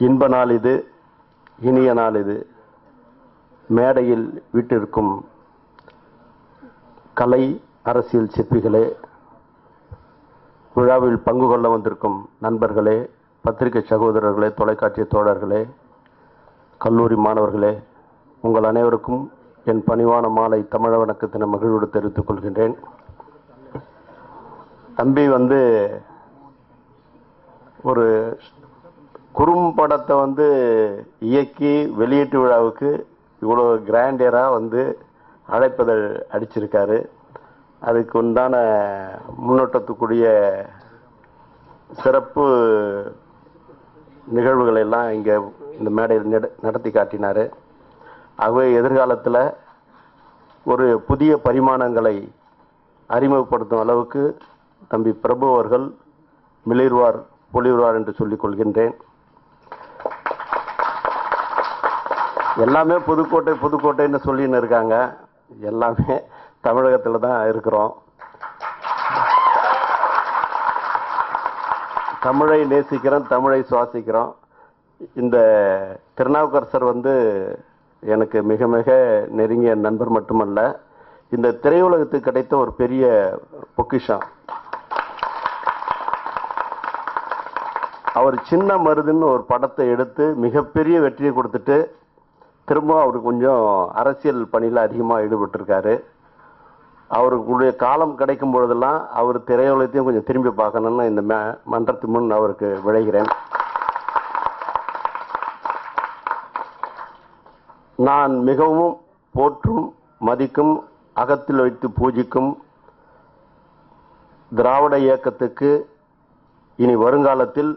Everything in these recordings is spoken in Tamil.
இன்ப நாள் இது, இனிய நாள் இது. மேடையில் வீட்டிற்கும் கலை அரசியல் சிற்பிகளே, விழாவில் பங்கு கொள்ள வந்திருக்கும் நண்பர்களே, பத்திரிகை சகோதரர்களே, தொலைக்காட்சி தோழர்களே, கல்லூரி மாணவர்களே, உங்கள் அனைவருக்கும் என் பணிவான மாலை தமிழ் வணக்கத்தின மகிழ்வோடு தெரிவித்துக் கொள்கின்றேன். தம்பி ஒரு குறும்படத்தை இயக்கி வெளியீட்டு விழாவுக்கு இவ்வளோ கிராண்டியராக அழைப்பதை அடிச்சிருக்காரு. அதுக்கு உண்டான முன்னோட்டத்துக்குரிய சிறப்பு நிகழ்வுகளை எல்லாம் இங்கே இந்த மேடையில் நடத்தி காட்டினார். ஆகவே எதிர்காலத்தில் ஒரு புதிய பரிமாணங்களை அறிமுகப்படுத்தும் அளவுக்கு தம்பி பிரபு அவர்கள் மிளிர்வார் பொலிவார் என்று சொல்லிக் கொள்கின்றேன். எல்லாமே புதுக்கோட்டை புதுக்கோட்டைன்னு சொல்லின்னு இருக்காங்க. எல்லாமே தமிழகத்தில் தான் இருக்கிறோம். தமிழை நேசிக்கிறோம், தமிழை சுவாசிக்கிறோம். இந்த திருநாவுக்கரசர் எனக்கு மிக மிக நெருங்கிய நண்பர் மட்டுமல்ல, இந்த திரையுலகத்துக்கு கிடைத்த ஒரு பெரிய பொக்கிஷம். அவர் சின்ன மருதுன்னு ஒரு படத்தை எடுத்து மிகப்பெரிய வெற்றியை கொடுத்துட்டு திரும்ப அவர் கொஞ்சம் அரசியல் பணியில் அதிகமாக ஈடுபட்டிருக்காரு. அவருக்குடைய காலம் கிடைக்கும் பொழுதெல்லாம் அவர் திரையுலகத்தையும் கொஞ்சம் திரும்பி பார்க்கணும்னு இந்த மன்றத்து முன் அவருக்கு விளைகிறேன். நான் மிகவும் போற்றும் மதிக்கும் அகத்தில் வைத்து பூஜிக்கும் திராவிட இயக்கத்துக்கு இனி வருங்காலத்தில்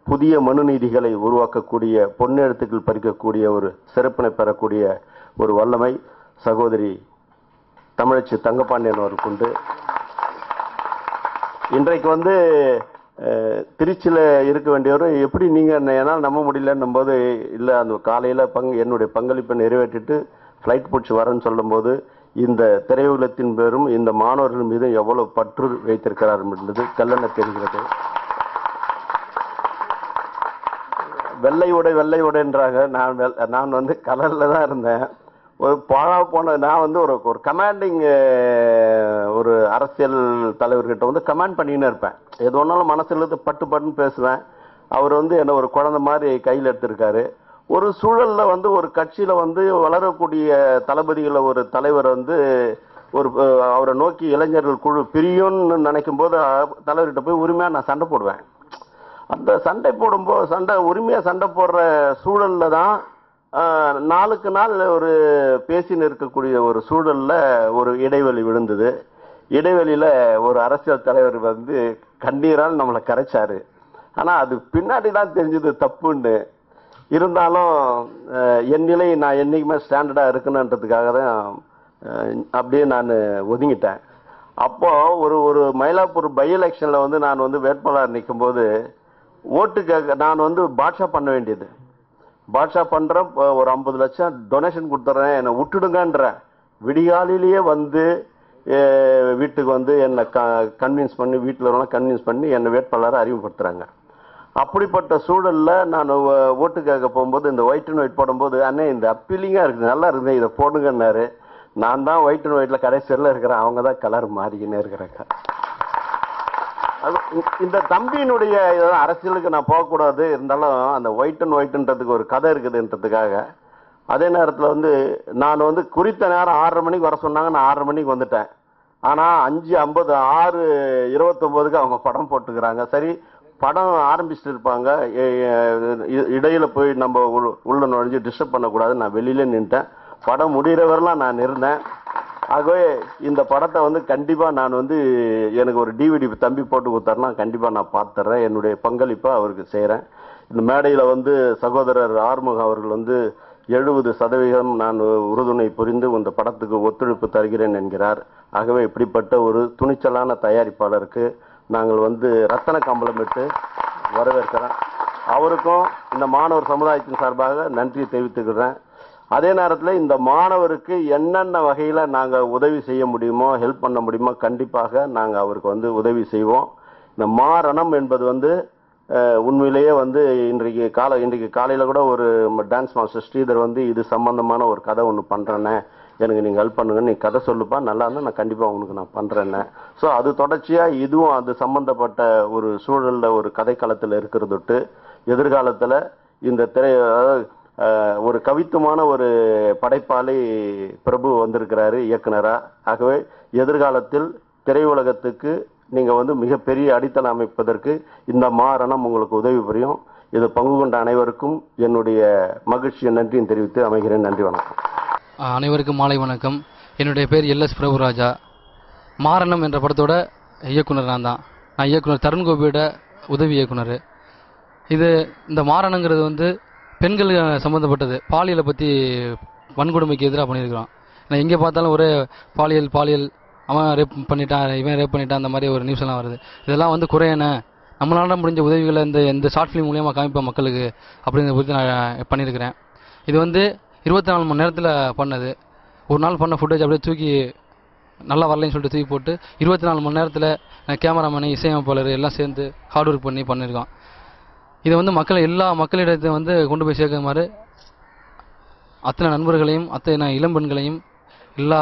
புதிய மனுநீதிகளை உருவாக்கக்கூடிய, பொன்னெழுத்துக்கள் பறிக்கக்கூடிய ஒரு சிறப்பினை பெறக்கூடிய ஒரு வல்லமை சகோதரி தமிழச்சி தங்கப்பாண்டியன் அவருக்கு உண்டு. இன்றைக்கு திருச்சியில் இருக்க வேண்டியவர் எப்படி நீங்கள் என்னால் நம்ப முடியலன்னும் போது, இல்லை அந்த காலையில் என்னுடைய பங்களிப்பை நிறைவேற்றிட்டு ஃப்ளைட் பிடிச்சி வரேன்னு சொல்லும்போது இந்த திரையுலகத்தின் பேரும் இந்த மாணவர்கள் மீது எவ்வளவு பற்று வைத்திருக்கிறார் என்பது கல்லென தெரிகிறது. வெள்ளை உடைன்றாங்க. நான் கலரில் தான் இருந்தேன். ஒரு போன நான் ஒரு கமாண்டிங் ஒரு அரசியல் தலைவர்கிட்ட கமாண்ட் பண்ணின்னு இருப்பேன். எது ஒன்றாலும் மனசில் பட்டு பட்டுன்னு பேசுவேன். அவர் என்னை ஒரு குழந்தை மாதிரி கையில் எடுத்திருக்காரு. ஒரு சூழலில் ஒரு கட்சியில் வளரக்கூடிய தளபதிகளை ஒரு தலைவர் ஒரு அவரை நோக்கி இளைஞர்கள் குழு பிரியும்னு நினைக்கும் போது தலைவர்கிட்ட போய் உரிமையாக நான் சண்டை போடுவேன். அந்த சண்டை போடும்போது உரிமையாக சண்டை போடுற சூழலில் தான் நாளுக்கு நாள் ஒரு பேசின்னு இருக்கக்கூடிய ஒரு சூழலில் ஒரு இடைவெளி விழுந்தது. இடைவெளியில் ஒரு அரசியல் தலைவர் வந்து கண்ணீரால் நம்மளை கரைச்சாரு. ஆனால் அது பின்னாடி தான் தெரிஞ்சது தப்புன்னு. இருந்தாலும் என் நிலை நான் என்றைக்குமே ஸ்டாண்டர்டாக இருக்கணுன்றதுக்காக தான் அப்படியே நான் ஒதுங்கிட்டேன். அப்போது ஒரு மயிலாப்பூர் பை எலெக்ஷனில் வந்து நான் வந்து வேட்பாளர் நிற்கும்போது ஓட்டுக்காக நான் வந்து பாட்ஷா பண்ண வேண்டியது. பாட்ஷா பண்ணுறேன், ஒரு 50 லட்சம் டொனேஷன் கொடுத்துட்றேன், என்னை விட்டுடுங்கன்ற. விடிகாலையிலேயே வந்து வீட்டுக்கு வந்து என்னை கன்வின்ஸ் பண்ணி, வீட்டில் கன்வின்ஸ் பண்ணி என்னை வேட்பாளரை அறிமுகப்படுத்துகிறாங்க. அப்படிப்பட்ட சூழலில் நான் ஓட்டுக்காக போகும்போது இந்த ஒயிட் அண்ட் ஒயிட் போடும்போது, அண்ணே இந்த அப்பீலிங்காக இருக்குது, நல்லா இருக்குது, இதை போடுங்கன்னாரு. நான் தான் ஒயிட் அண்ட் ஒயிட்டில் கடைசியில் இருக்கிறேன், அவங்க தான் கலர் மாறிக்கினே இருக்கிறாங்க. அது இந்த தம்பியினுடைய அரசியலுக்கு நான் போகக்கூடாது, இருந்தாலும் அந்த ஒயிட் அண்ட் ஒயிட்ன்றதுக்கு ஒரு கதை இருக்குதுன்றதுக்காக. அதே நேரத்தில் வந்து நான் வந்து குறித்த நேரம் 6:30 மணிக்கு வர சொன்னாங்க, நான் 6:30 மணிக்கு வந்துட்டேன். ஆனால் 5:50 6:29க்கு அவங்க படம் போட்டுக்கிறாங்க. சரி, படம் ஆரம்பிச்சுட்டு இருப்பாங்க, இடையில போய் நம்ம உள்ள நுழைஞ்சு டிஸ்டர்ப் பண்ணக்கூடாது, நான் வெளியில நின்ட்டேன். படம் முடிகிற வரலாம் நான் இருந்தேன். ஆகவே இந்த படத்தை வந்து கண்டிப்பாக நான் வந்து எனக்கு ஒரு டிவிடி தம்பி போட்டு கொடுத்தாருன்னா கண்டிப்பாக நான் பார்த்துட்றேன், என்னுடைய பங்களிப்பை அவருக்கு செய்கிறேன். இந்த மேடையில் வந்து சகோதரர் ஆறுமுகம் அவர்கள் வந்து 70% நான் உறுதுணை புரிந்து இந்த படத்துக்கு ஒத்துழைப்பு தருகிறேன் என்கிறார். ஆகவே இப்படிப்பட்ட ஒரு துணிச்சலான தயாரிப்பாளருக்கு நாங்கள் வந்து ரத்தன கம்பளமிட்டு வரவேற்கிறேன். அவருக்கும் இந்த மாணவர் சமுதாயத்தின் சார்பாக நன்றி தெரிவித்துக்கிறேன். அதே நேரத்தில் இந்த மாணவருக்கு என்னென்ன வகையில் நாங்கள் உதவி செய்ய முடியுமோ, ஹெல்ப் பண்ண முடியுமோ, கண்டிப்பாக நாங்கள் அவருக்கு வந்து உதவி செய்வோம். இந்த மாரணம் என்பது வந்து உண்மையிலேயே வந்து இன்றைக்கு காலையில் கூட ஒரு டான்ஸ் மாஸ்டர் ஸ்ரீதர் வந்து இது சம்பந்தமான ஒரு கதை ஒன்று பண்ணுறேன்னே, எனக்கு நீங்கள் ஹெல்ப் பண்ணுங்க, நீ கதை சொல்லுப்பா, நல்லா இருந்தால் நான் கண்டிப்பாக உங்களுக்கு நான் பண்ணுறேன்னே. ஸோ அது தொடர்ச்சியாக இதுவும் அது சம்பந்தப்பட்ட ஒரு சூழலில் ஒரு கதைக்களத்தில் இருக்கிறதொட்டு எதிர்காலத்தில் இந்த ஒரு கவித்துவமான ஒரு படைப்பாளி பிரபு வந்திருக்கிறாரு இயக்குனரா. ஆகவே எதிர்காலத்தில் திரையுலகத்துக்கு நீங்கள் வந்து மிகப்பெரிய அடித்தளம் அமைப்பதற்கு இந்த மாரணம் உங்களுக்கு உதவி புரியும். இது பங்கு கொண்ட அனைவருக்கும் என்னுடைய மகிழ்ச்சியை நன்றியும் தெரிவித்து அமைகிறேன். நன்றி, வணக்கம். அனைவருக்கும் மாலை வணக்கம். என்னுடைய பேர் எல்எஸ் பிரபுராஜா. மாரணம் என்ற படத்தோட இயக்குனர் நான் தான். நான் இயக்குனர் தருண் கோபியோட உதவி இயக்குனர். இந்த மாரணங்கிறது வந்து பெண்கள் சம்மந்தப்பட்டது, பாலியலை பற்றி வன்கொடுமைக்கு எதிராக பண்ணியிருக்கிறோம். நான் எங்கே பார்த்தாலும் ஒரே பாலியல் அவன் ரேப் பண்ணிட்டான், இவன் ரேப் பண்ணிட்டான், அந்த மாதிரி ஒரு நியூஸ் எல்லாம் வருது. இதெல்லாம் வந்து குறையன நம்மளால முடிஞ்ச உதவிகளை இந்த ஷார்ட் ஃபிலிம் மூலியமாக காமிப்பேன் மக்களுக்கு அப்படிங்கிறத பற்றி நான் பண்ணியிருக்கிறேன். இது வந்து 24 மணி நேரத்தில் பண்ணது. ஒரு நாள் பண்ண ஃபுட்டேஜ் அப்படியே தூக்கி நல்லா வரலைன்னு சொல்லிட்டு தூக்கி போட்டு 24 மணி நேரத்தில் கேமராமேனு, இசையமைப்பாளர் எல்லாம் சேர்ந்து ஹார்ட் ஒர்க் பண்ணியிருக்கோம். இதை வந்து எல்லா மக்களிடத்தை வந்து கொண்டு போய் சேர்க்குமாறு அத்தனை நண்பர்களையும் அத்தனை இளம்பெண்களையும் எல்லா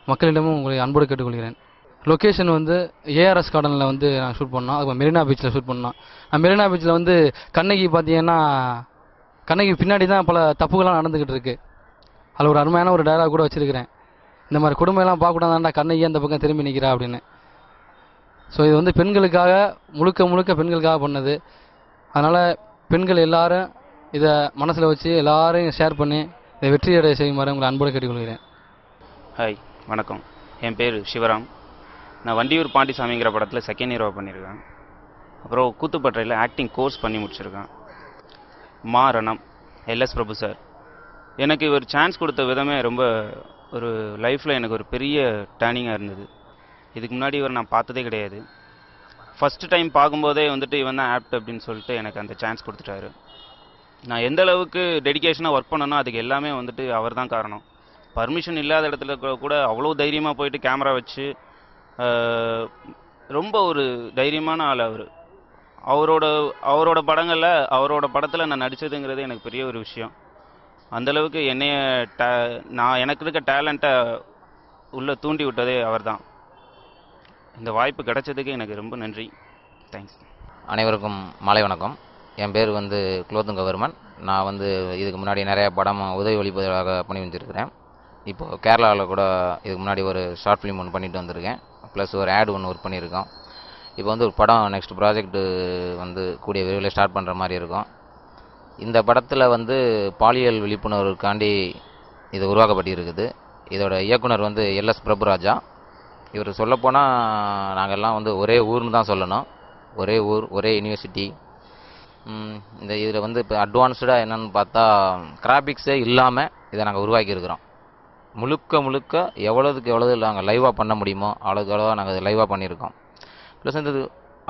மக்களிடமும் உங்களை அன்போடு கேட்டுக்கொள்கிறேன். லொக்கேஷன் வந்து ஏஆர்எஸ் கார்டனில் வந்து நான் ஷூட் பண்ணோம். அது மெரினா பீச்சில் ஷூட் பண்ணோம். மெரினா பீச்சில் வந்து கண்ணகி பார்த்தீங்கன்னா, கண்ணகி பின்னாடி தான் பல தப்புகள்லாம் நடந்துக்கிட்டு இருக்கு. அதில் ஒரு அருமையான ஒரு டயலாக் கூட வச்சுருக்கிறேன், இந்த மாதிரி குடும்பம்லாம் பார்க்கக்கூடாதாண்டா, கண்ணகி அந்த பக்கம் திரும்பி நிற்கிறா அப்படின்னு. ஸோ இது வந்து பெண்களுக்காக, முழுக்க பெண்களுக்காக பண்ணது. அதனால் பெண்கள் எல்லாரும் இதை மனசில் வச்சு எல்லாரையும் ஷேர் பண்ணி இதை வெற்றியடைய செய்யுமாறு உங்களை அன்போடு கேட்டுக்கொள்கிறேன். ஹாய், வணக்கம். என் பேர் சிவராம். நான் வண்டியூர் பாண்டிசாமிங்கிற படத்தில் செகண்ட் ஹீரோவாக பண்ணியிருக்கேன். அப்புறம் கூத்துப்பட்றையில் ஆக்டிங் கோர்ஸ் பண்ணி முடிச்சிருக்கேன். மாரணம் எல்எஸ் பிரபு சார் எனக்கு ஒரு சான்ஸ் கொடுத்த விதமே ரொம்ப ஒரு லைஃப்பில் எனக்கு ஒரு பெரிய டேர்னிங்காக இருந்தது. இதுக்கு முன்னாடி இவர் நான் பார்த்ததே கிடையாது. ஃபஸ்ட்டு டைம் பார்க்கும்போதே வந்துட்டு இவன் தான் ஆப்ட் அப்படின்னு சொல்லிட்டு எனக்கு அந்த சான்ஸ் கொடுத்துட்டாரு. நான் எந்த அளவுக்கு டெடிக்கேஷனாக ஒர்க் பண்ணனோ அதுக்கு எல்லாமே வந்துட்டு அவர் தான் காரணம். பர்மிஷன் இல்லாத இடத்துல கூட அவ்வளோ தைரியமாக போயிட்டு கேமரா வச்சு ரொம்ப ஒரு தைரியமான ஆள் அவர். அவரோட படத்தில் நான் நடித்ததுங்கிறது எனக்கு பெரிய ஒரு விஷயம். அந்தளவுக்கு எனக்கு இருக்க டேலண்ட்டை உள்ளே தூண்டி விட்டதே அவர் தான். இந்த வாய்ப்பு கிடைச்சதுக்கு எனக்கு ரொம்ப நன்றி. தேங்க்ஸ். அனைவருக்கும் மாலை வணக்கம். என் பேர் வந்து குலோத்துங்க வர்மன். நான் வந்து இதுக்கு முன்னாடி நிறைய படம் உதவி ஒளிப்பதிவாக பண்ணி வச்சுருக்கிறேன். இப்போது கேரளாவில் கூட இதுக்கு முன்னாடி ஒரு ஷார்ட் ஃபிலிம் ஒன்று பண்ணிட்டு வந்திருக்கேன். ப்ளஸ் ஒரு ஆட் ஒன்று ஒர்க் பண்ணியிருக்கோம். இப்போ வந்து ஒரு படம் நெக்ஸ்ட் ப்ராஜெக்ட்டு வந்து கூடிய விரைவில் ஸ்டார்ட் பண்ணுற மாதிரி இருக்கும். இந்த படத்தில் வந்து பாலியல் விழிப்புணர்வுக்காண்டி இது உருவாக்கப்பட்டிருக்குது. இதோட இயக்குனர் வந்து எல்எஸ் பிரபுராஜா. இவர் சொல்லப்போனால் நாங்கள் எல்லாம் வந்து ஒரே ஊர்னு தான் சொல்லணும். ஒரே ஊர், ஒரே யூனிவர்சிட்டி. இந்த இதில் வந்து இப்போ அட்வான்ஸ்டாக என்னென்னு பார்த்தா கிராபிக்ஸே இல்லாமல் இதை நாங்கள் உருவாக்கியிருக்கிறோம். முழுக்க முழுக்க எவ்வளோதுக்கு எவ்வளோ நாங்கள் லைவாக பண்ண முடியுமோ அவ்வளோக்கு எவ்வளோ நாங்கள் இதை லைவாக பண்ணியிருக்கோம். ப்ளஸ் இந்த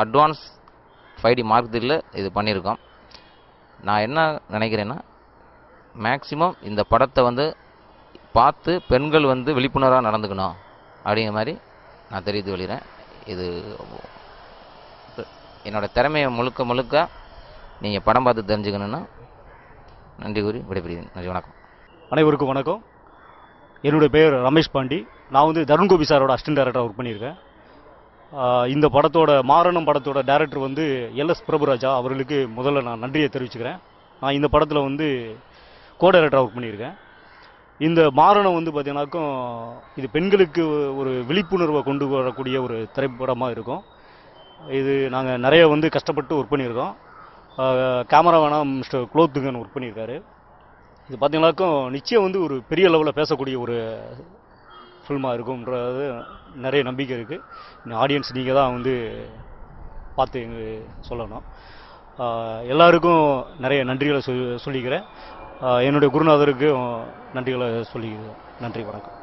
அட்வான்ஸ் 5D Mark III இது பண்ணியிருக்கோம். நான் என்ன நினைக்கிறேன்னா, மேக்ஸிமம் இந்த படத்தை வந்து பார்த்து பெண்கள் வந்து விழிப்புணர்வாக நடந்துக்கணும் அப்படிங்கிற மாதிரி நான் தெரிவித்து வெளியிறேன். இது என்னோடய திறமையை முழுக்க முழுக்க நீங்கள் படம் பார்த்து தெரிஞ்சுக்கணுன்னா நன்றி கூறி விடைபெறுகிறேன். நன்றி, வணக்கம். அனைவருக்கும் வணக்கம். என்னுடைய பெயர் ரமேஷ் பாண்டி. நான் வந்து தருண் கோபி சாரோட அசிஸ்டன்ட் டைரக்டராக ஒர்க் பண்ணியிருக்கேன். இந்த படத்தோட மாரணம் படத்தோட டைரக்டர் வந்து எல்எஸ் பிரபுராஜா அவர்களுக்கு முதல்ல நான் நன்றியை தெரிவிச்சுக்கிறேன். நான் இந்த படத்தில் வந்து கோ டைரக்டராக ஒர்க் பண்ணியிருக்கேன். இந்த மாரணம் வந்து பார்த்தீங்கன்னாக்கும் இது பெண்களுக்கு ஒரு விழிப்புணர்வை கொண்டு வரக்கூடிய ஒரு திரைப்படமாக இருக்கும். இது நாங்கள் நிறைய வந்து கஷ்டப்பட்டு ஒர்க் பண்ணியிருக்கோம். கேமராமேனாக மிஸ்டர் குலோத்துங்கன் ஒர்க் பண்ணியிருக்காரு. இது பார்த்தீங்கன்னாக்கும் நிச்சயம் வந்து ஒரு பெரிய லெவலில் பேசக்கூடிய ஒரு ஃபில்மாக இருக்கும்ன்றது நிறைய நம்பிக்கை இருக்குது. ஆடியன்ஸ் நீங்கள் தான் வந்து பார்த்து சொல்லணும். எல்லாருக்கும் நிறைய நன்றிகளை சொல்லிக்கிறேன். என்னுடைய குருநாதருக்கு நன்றிகளை சொல்லிக்கிறேன். நன்றி, வணக்கம்.